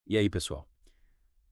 E aí, pessoal?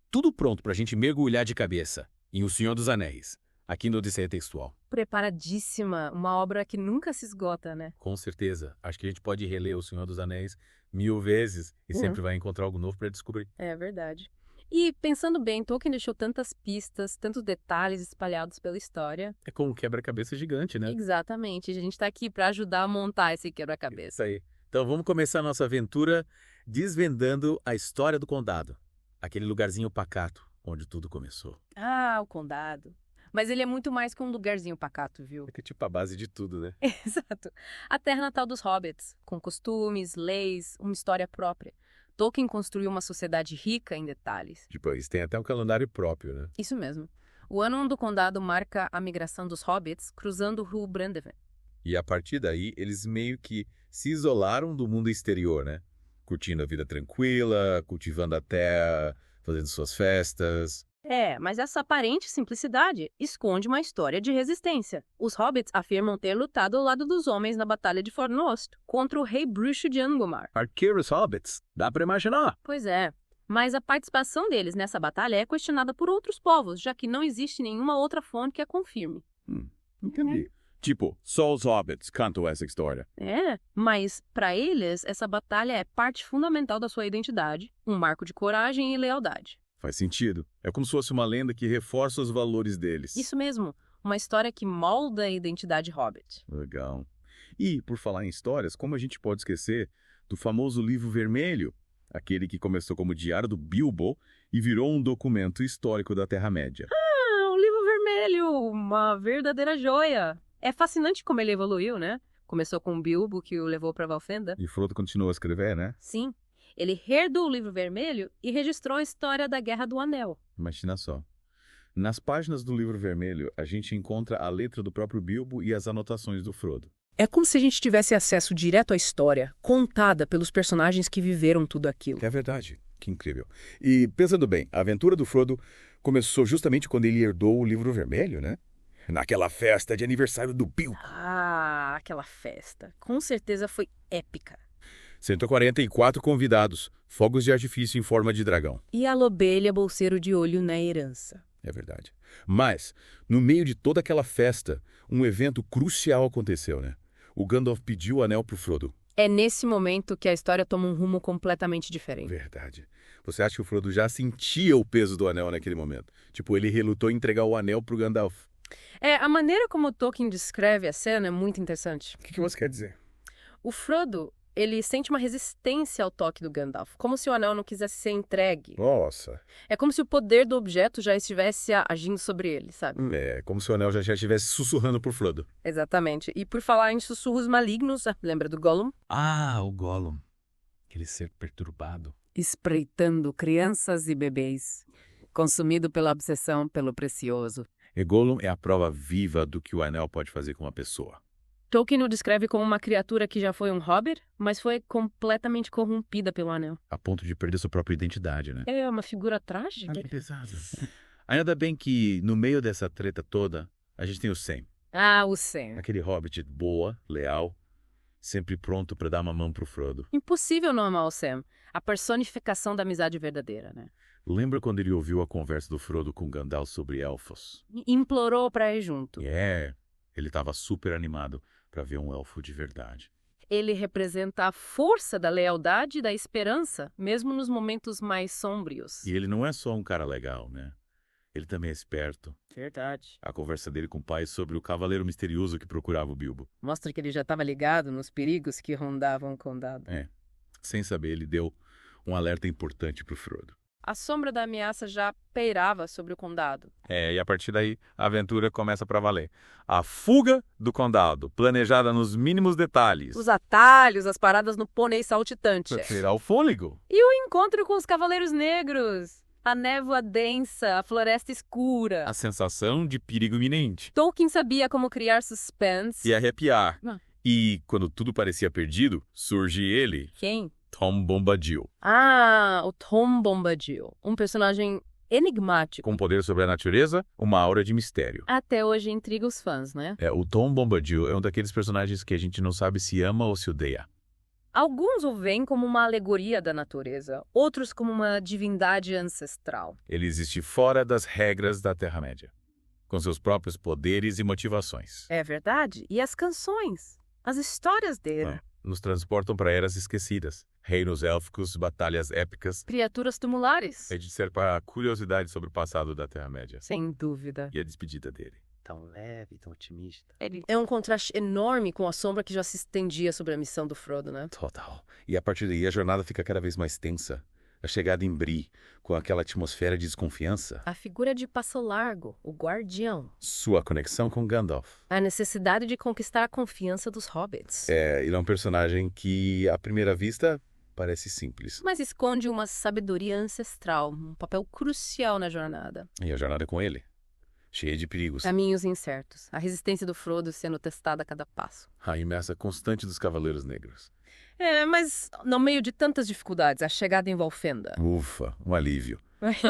Tudo pronto pra gente mergulhar de cabeça em O Senhor dos Anéis, aqui no Odisseia Textual. Preparadíssima, uma obra que nunca se esgota, né? Com certeza. Acho que a gente pode reler O Senhor dos Anéis 1000 vezes e sempre vai encontrar algo novo pra descobrir. É verdade. E, pensando bem, Tolkien deixou tantas pistas, tantos detalhes espalhados pela história. É como um quebra-cabeça gigante, né? Exatamente, a gente tá aqui pra ajudar a montar esse quebra-cabeça. Isso aí. Então vamos começar a nossa aventura desvendando a história do Condado. Aquele lugarzinho pacato onde tudo começou. Ah, o Condado. Mas ele é muito mais que um lugarzinho pacato, viu? É que tipo a base de tudo, né? Exato. A terra natal dos hobbits, com costumes, leis, uma história própria. Tolkien construiu uma sociedade rica em detalhes. Depois tem até um calendário próprio, né? Isso mesmo. O ano do Condado marca a migração dos hobbits cruzando o rio Brandenburg. E a partir daí, eles meio que se isolaram do mundo exterior, né? Curtindo a vida tranquila, cultivando a terra, fazendo suas festas. É, mas essa aparente simplicidade esconde uma história de resistência. Os hobbits afirmam ter lutado ao lado dos homens na Batalha de Fornost contra o rei bruxo de Angomar. Arqueiros hobbits, dá pra imaginar. Pois é, mas a participação deles nessa batalha é questionada por outros povos, já que não existe nenhuma outra fonte que a confirme. Entendi. Tipo, só os hobbits cantam essa história. É, mas para eles essa batalha é parte fundamental da sua identidade, um marco de coragem e lealdade. Faz sentido. É como se fosse uma lenda que reforça os valores deles. Isso mesmo, uma história que molda a identidade hobbit. Legal. E, por falar em histórias, como a gente pode esquecer do famoso Livro Vermelho, aquele que começou como diário do Bilbo e virou um documento histórico da Terra-média. Ah, o Livro Vermelho, uma verdadeira joia. É fascinante como ele evoluiu, né? Começou com o Bilbo, que o levou para Valfenda. E Frodo continuou a escrever, né? Sim, ele herdou o Livro Vermelho e registrou a história da Guerra do Anel. Imagina só. Nas páginas do Livro Vermelho, a gente encontra a letra do próprio Bilbo e as anotações do Frodo. É como se a gente tivesse acesso direto à história, contada pelos personagens que viveram tudo aquilo. É verdade. Que incrível. E, pensando bem, a aventura do Frodo começou justamente quando ele herdou o Livro Vermelho, né? Naquela festa de aniversário do Bilbo. Ah, aquela festa. Com certeza foi épica. 144 convidados, fogos de artifício em forma de dragão. E a Lobelha bolseiro de olho na herança. É verdade. Mas, no meio de toda aquela festa, um evento crucial aconteceu, né? O Gandalf pediu o anel pro Frodo. É nesse momento que a história toma um rumo completamente diferente. Verdade. Você acha que o Frodo já sentia o peso do anel naquele momento? Tipo, ele relutou em entregar o anel pro Gandalf. É, a maneira como Tolkien descreve a cena é muito interessante. O que você quer dizer? O Frodo, ele sente uma resistência ao toque do Gandalf, como se o anel não quisesse ser entregue. Nossa. É como se o poder do objeto já estivesse agindo sobre ele, sabe? É, como se o anel já estivesse sussurrando pro Frodo. Exatamente. E por falar em sussurros malignos, lembra do Gollum? Ah, o Gollum. Aquele ser perturbado. Espreitando crianças e bebês, consumido pela obsessão pelo precioso. E Gollum é a prova viva do que o anel pode fazer com uma pessoa. Tolkien o descreve como uma criatura que já foi um hobbit, mas foi completamente corrompida pelo anel. A ponto de perder sua própria identidade, né? É uma figura trágica. Que pesado. Ainda bem que, no meio dessa treta toda, a gente tem o Sam. Ah, o Sam. Aquele hobbit boa, leal, sempre pronto pra dar uma mão pro Frodo. Impossível não amar o Sam. A personificação da amizade verdadeira, né? Lembra quando ele ouviu a conversa do Frodo com Gandalf sobre elfos? Implorou pra ir junto. Ele estava super animado pra ver um elfo de verdade. Ele representa a força da lealdade e da esperança, mesmo nos momentos mais sombrios. E ele não é só um cara legal, né? Ele também é esperto. Verdade. A conversa dele com o pai sobre o cavaleiro misterioso que procurava o Bilbo. Mostra que ele já estava ligado nos perigos que rondavam o condado. Sem saber, ele deu um alerta importante pro Frodo. A sombra da ameaça já pairava sobre o condado. E a partir daí, a aventura começa pra valer. A fuga do condado, planejada nos mínimos detalhes. Os atalhos, as paradas no pônei saltitante. Pra tirar o fôlego. E o encontro com os Cavaleiros Negros. A névoa densa, a floresta escura. A sensação de perigo iminente. Tolkien sabia como criar suspense. E arrepiar. E, quando tudo parecia perdido, surge ele, Quem? Tom Bombadil, Ah, o Tom Bombadil. Um personagem enigmático. com poder sobre a natureza, uma aura de mistério. Até hoje intriga os fãs, né? O Tom Bombadil é um daqueles personagens que a gente não sabe se ama ou se odeia. Alguns o veem como uma alegoria da natureza, outros como uma divindade ancestral. Ele existe fora das regras da Terra-média, com seus próprios poderes e motivações. É verdade? E as canções? As histórias dele? Nos transportam para eras esquecidas, reinos élficos, batalhas épicas. Criaturas tumulares? É de ser para a curiosidade sobre o passado da Terra-média. Sem dúvida. E a despedida dele. Tão leve, tão otimista. Ele é um contraste enorme com a sombra que já se estendia sobre a missão do Frodo, né? Total. E a partir daí a jornada fica cada vez mais tensa. A chegada em Bree, com aquela atmosfera de desconfiança. A figura de Passo Largo, o guardião. Sua conexão com Gandalf. A necessidade de conquistar a confiança dos hobbits. Ele é um personagem que, à primeira vista, parece simples. Mas esconde uma sabedoria ancestral, um papel crucial na jornada. E a jornada é com ele, cheia de perigos. Caminhos incertos, a resistência do Frodo sendo testada a cada passo. A ameaça constante dos Cavaleiros Negros. Mas no meio de tantas dificuldades, a chegada em Valfenda. Ufa, um alívio.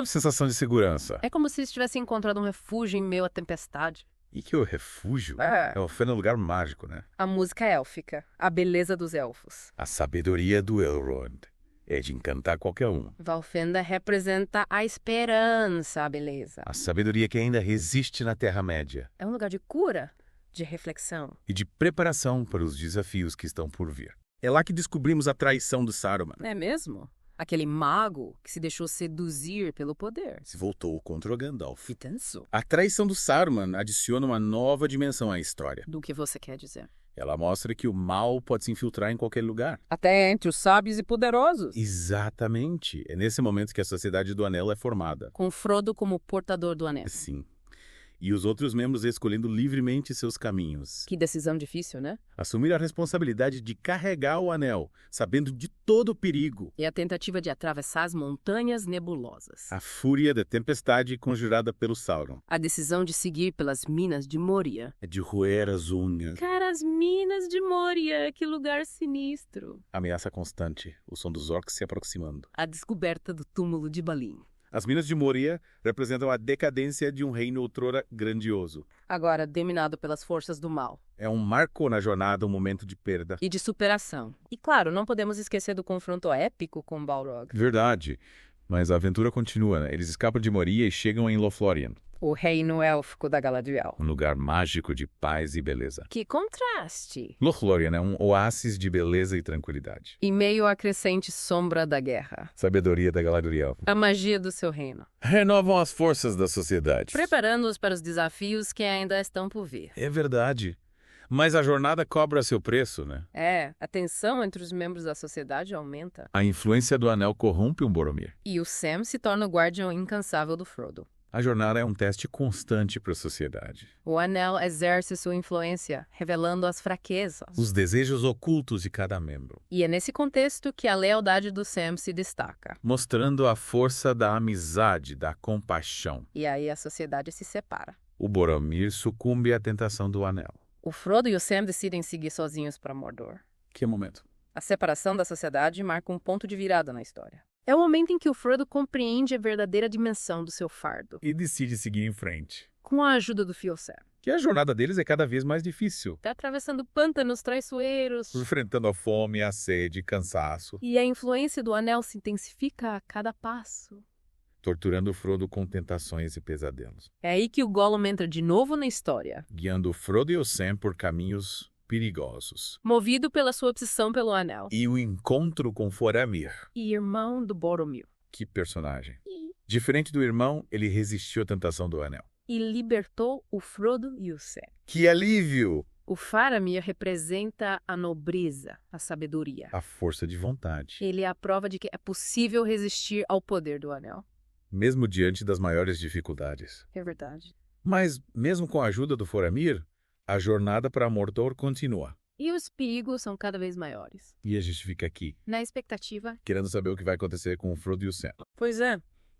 Sensação de segurança. É como se tivesse encontrado um refúgio em meio à tempestade. E que o refúgio é um lugar mágico, né? A música élfica, a beleza dos elfos. A sabedoria do Elrond é de encantar qualquer um. Valfenda representa a esperança, a beleza. A sabedoria que ainda resiste na Terra-média. É um lugar de cura, de reflexão. E de preparação para os desafios que estão por vir. É lá que descobrimos a traição do Saruman. É mesmo? Aquele mago que se deixou seduzir pelo poder. Se voltou contra o Gandalf. Que tenso. A traição do Saruman adiciona uma nova dimensão à história. Do que você quer dizer? Ela mostra que o mal pode se infiltrar em qualquer lugar. Até entre os sábios e poderosos. Exatamente. É nesse momento que a Sociedade do Anel é formada. Com Frodo como portador do anel. Sim. E os outros membros escolhendo livremente seus caminhos. Que decisão difícil, né? Assumir a responsabilidade de carregar o anel, sabendo de todo o perigo. E a tentativa de atravessar as montanhas nebulosas. A fúria da tempestade conjurada pelo Sauron. A decisão de seguir pelas minas de Moria. É de roer as unhas. Cara, as minas de Moria, que lugar sinistro. Ameaça constante, o som dos orcs se aproximando. A descoberta do túmulo de Balin. As Minas de Moria representam a decadência de um reino outrora grandioso. Agora dominado pelas forças do mal. É um marco na jornada, um momento de perda. E de superação. E claro, não podemos esquecer do confronto épico com Balrog. Verdade. Mas a aventura continua, né? Eles escapam de Moria e chegam em Lothlórien. O reino élfico da Galadriel. Um lugar mágico de paz e beleza. Que contraste! Lothlórien é um oásis de beleza e tranquilidade. Em meio à crescente sombra da guerra. Sabedoria da Galadriel. A magia do seu reino. Renovam as forças da sociedade. Preparando-os para os desafios que ainda estão por vir. É verdade. Mas a jornada cobra seu preço, né? A tensão entre os membros da sociedade aumenta. A influência do anel corrompe um Boromir. E o Sam se torna o guardião incansável do Frodo. A jornada é um teste constante para a sociedade. O anel exerce sua influência, revelando as fraquezas. Os desejos ocultos de cada membro. E é nesse contexto que a lealdade do Sam se destaca. Mostrando a força da amizade, da compaixão. E aí a sociedade se separa. O Boromir sucumbe à tentação do anel. O Frodo e o Sam decidem seguir sozinhos para Mordor. Que momento? A separação da sociedade marca um ponto de virada na história. É o momento em que o Frodo compreende a verdadeira dimensão do seu fardo. E decide seguir em frente. Com a ajuda do Fio Sam. Que a jornada deles é cada vez mais difícil. Tá atravessando pântanos traiçoeiros. Enfrentando a fome, a sede, cansaço. E a influência do anel se intensifica a cada passo. Torturando o Frodo com tentações e pesadelos. É aí que o Gollum entra de novo na história. Guiando o Frodo e o Sam por caminhos perigosos. Movido pela sua obsessão pelo anel. E o encontro com Faramir. E irmão do Boromir. Que personagem. Diferente do irmão, ele resistiu à tentação do anel. E libertou o Frodo e o Sam. Que alívio! O Faramir representa a nobreza, a sabedoria. A força de vontade. Ele é a prova de que é possível resistir ao poder do anel. Mesmo diante das maiores dificuldades. É verdade. Mas, mesmo com a ajuda do Faramir, a jornada para Mordor continua. E os perigos são cada vez maiores. E a gente fica aqui, Na expectativa. querendo saber o que vai acontecer com o Frodo e o Sam. Pois é.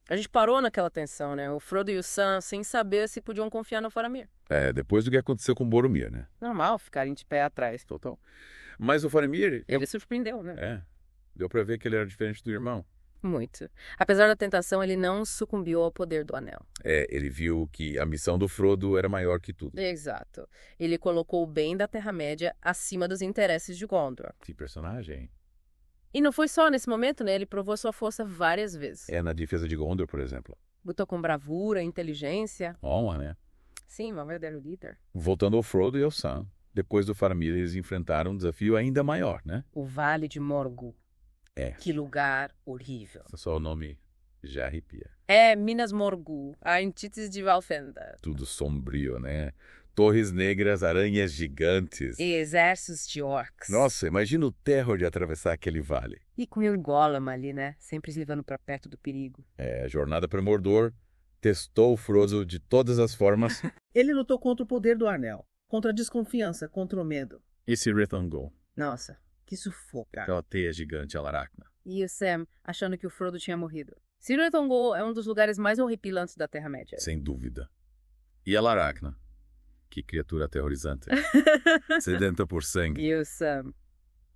A gente parou naquela tensão, né? O Frodo e o Sam sem saber se podiam confiar no Faramir. Depois do que aconteceu com Boromir, né? Normal ficarem de pé atrás. Total. Mas o Faramir... Ele surpreendeu, né? Deu pra ver que ele era diferente do irmão. Muito. Apesar da tentação, ele não sucumbiu ao poder do Anel. Ele viu que a missão do Frodo era maior que tudo. Exato. Ele colocou o bem da Terra-média acima dos interesses de Gondor. Que personagem. E não foi só nesse momento, né? Ele provou sua força várias vezes. Na defesa de Gondor, por exemplo. Lutou com bravura, inteligência. Honra, né? Sim, um verdadeiro líder. Voltando ao Frodo e ao Sam, depois do Faramir, eles enfrentaram um desafio ainda maior, né? O Vale de Morgul. Que lugar horrível. Só o nome já arrepia. Minas Morgul, a antítese de Valfenda. Tudo sombrio, né? Torres negras, aranhas gigantes. E exércitos de orcs. Nossa, imagina o terror de atravessar aquele vale. E com o Gollum ali, né? Sempre levando pra perto do perigo. A jornada para Mordor testou o Frodo de todas as formas. Ele lutou contra o poder do Anel, contra a desconfiança, contra o medo. E Cirith Ungol? Nossa, que sufoco, cara. Aquela teia gigante Alaracna. E o Sam achando que o Frodo tinha morrido. Cirith Ungol é um dos lugares mais horripilantes da Terra-média. Sem dúvida. E Alaracna? Que criatura aterrorizante. Sedenta por sangue. E o Sam.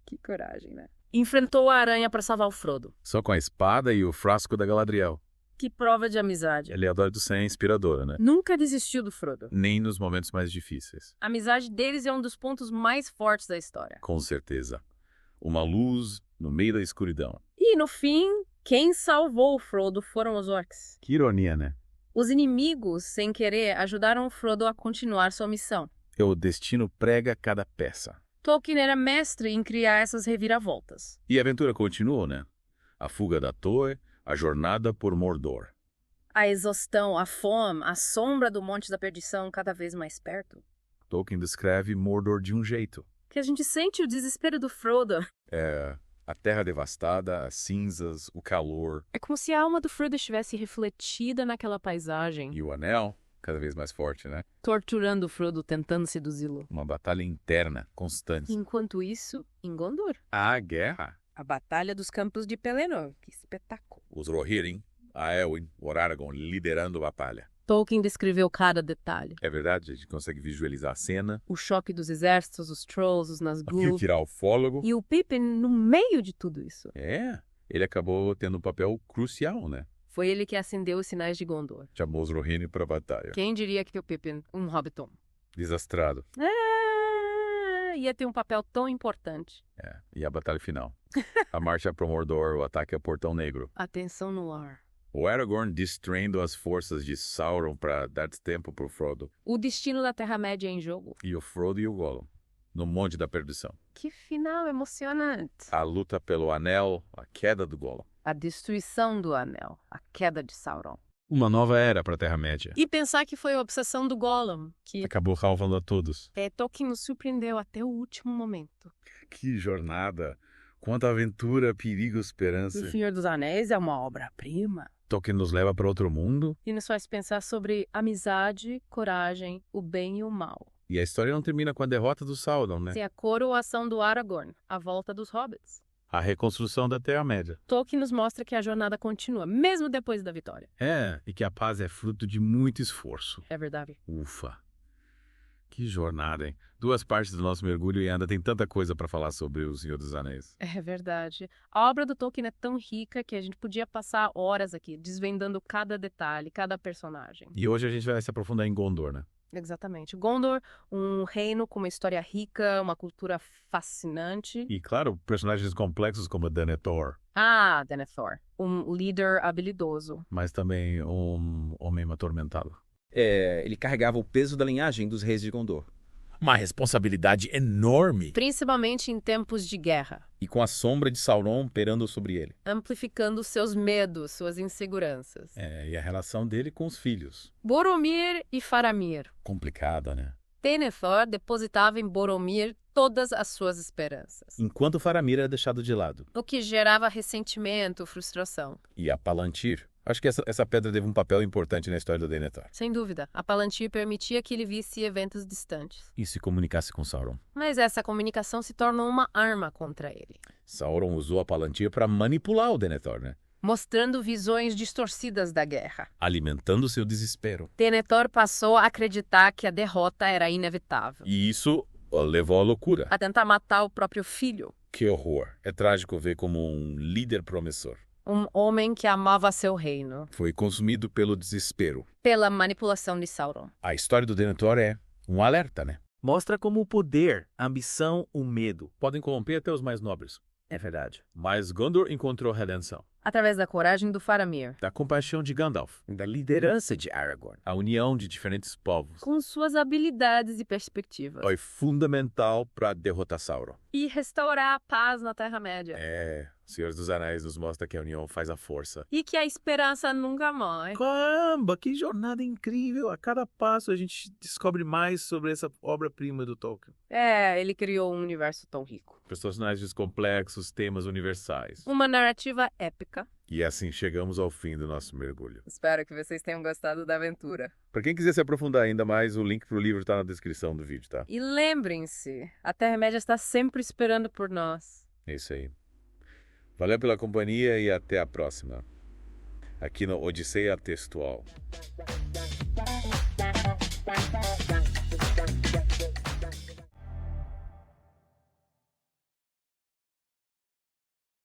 Que coragem, né? Enfrentou a aranha para salvar o Frodo. Só com a espada e o frasco da Galadriel. Que prova de amizade. A lealdade do Sam é inspiradora, né? Nunca desistiu do Frodo. Nem nos momentos mais difíceis. A amizade deles é um dos pontos mais fortes da história. Com certeza. Uma luz no meio da escuridão. E, no fim, quem salvou o Frodo foram os orcs. Que ironia, né? Os inimigos, sem querer, ajudaram o Frodo a continuar sua missão. O destino prega cada peça. Tolkien era mestre em criar essas reviravoltas. E a aventura continuou, né? A fuga da torre, a jornada por Mordor. A exaustão, a fome, a sombra do Monte da Perdição cada vez mais perto. Tolkien descreve Mordor de um jeito. Que a gente sente o desespero do Frodo. A terra devastada, as cinzas, o calor. É como se a alma do Frodo estivesse refletida naquela paisagem. E o anel, cada vez mais forte, né? Torturando o Frodo, tentando seduzi-lo. Uma batalha interna, constante. Enquanto isso, em Gondor. A guerra. A Batalha dos Campos de Pelennor. Que espetáculo. Os Rohirrim, a Elwyn, o Aragorn liderando a batalha. Tolkien descreveu cada detalhe. É verdade, a gente consegue visualizar a cena. O choque dos exércitos, os Trolls, os Nazgûl. Tirar o fólogo. E o Pippin no meio de tudo isso. Ele acabou tendo um papel crucial, né? Foi ele que acendeu os sinais de Gondor. Chamou os Rohirrim para a batalha. Quem diria que o Pippin, um hobbiton. Desastrado. Ia ter um papel tão importante. E a batalha final. A marcha para Mordor, o ataque ao Portão Negro. Atenção no ar. O Aragorn distraindo as forças de Sauron para dar tempo para o Frodo. O destino da Terra-média em jogo. E o Frodo e o Gollum, no Monte da Perdição. Que final emocionante. A luta pelo Anel, a queda do Gollum. A destruição do Anel, a queda de Sauron. Uma nova era para a Terra-média. E pensar que foi a obsessão do Gollum, que Acabou salvando a todos. Tolkien nos surpreendeu até o último momento. Que jornada! Quanta aventura, perigo, O esperança. Senhor dos Anéis é uma obra-prima. Tolkien nos leva para outro mundo. E nos faz pensar sobre amizade, coragem, o bem e o mal. E a história não termina com a derrota do Sauron, né? Sem a coroação do Aragorn, a volta dos hobbits. A reconstrução da Terra-média. Tolkien nos mostra que a jornada continua, mesmo depois da vitória. E que a paz é fruto de muito esforço. É verdade. Ufa! Que jornada, hein? 2 partes do nosso mergulho e ainda tem tanta coisa para falar sobre o Senhor dos Anéis. É verdade. A obra do Tolkien é tão rica que a gente podia passar horas aqui, desvendando cada detalhe, cada personagem. E hoje a gente vai se aprofundar em Gondor, né? Exatamente. Gondor, um reino com uma história rica, uma cultura fascinante. E, claro, personagens complexos como Denethor. Denethor. Um líder habilidoso. Mas também um homem atormentado. Ele carregava o peso da linhagem dos reis de Gondor. Uma responsabilidade enorme. Principalmente em tempos de guerra. E com a sombra de Sauron perando sobre ele. Amplificando seus medos, suas inseguranças. E a relação dele com os filhos. Boromir e Faramir. Complicada, né? Denethor depositava em Boromir todas as suas esperanças. Enquanto Faramir era deixado de lado. O que gerava ressentimento, frustração. E a Palantir. Acho que essa pedra teve um papel importante na história do Denethor. Sem dúvida, a Palantir permitia que ele visse eventos distantes. E se comunicasse com Sauron. Mas essa comunicação se torna uma arma contra ele. Sauron usou a Palantir para manipular o Denethor, né? mostrando visões distorcidas da guerra. alimentando seu desespero. Denethor passou a acreditar que a derrota era inevitável, E isso o levou à loucura. a tentar matar o próprio filho, Que horror. É trágico ver como um líder promissor um homem que amava seu reino, foi consumido pelo desespero. pela manipulação de Sauron. A história do Denethor é um alerta, né? Mostra como o poder, a ambição, o medo. Podem corromper até os mais nobres. É verdade. Mas Gondor encontrou redenção. Através da coragem do Faramir, Da compaixão de Gandalf. Da liderança de Aragorn. A união de diferentes povos com suas habilidades e perspectivas, foi fundamental para derrotar Sauron. e restaurar a paz na Terra-média. O Senhor dos Anéis nos mostra que a união faz a força. E que a esperança nunca morre. Caramba, que jornada incrível! A cada passo a gente descobre mais sobre essa obra-prima do Tolkien. Ele criou um universo tão rico. Personagens complexos, temas universais. Uma narrativa épica. E assim chegamos ao fim do nosso mergulho. Espero que vocês tenham gostado da aventura. Para quem quiser se aprofundar ainda mais, o link pro livro está na descrição do vídeo, tá? E lembrem-se, a Terra-média está sempre esperando por nós. É isso aí. Valeu pela companhia e até a próxima. Aqui no Odisseia Textual.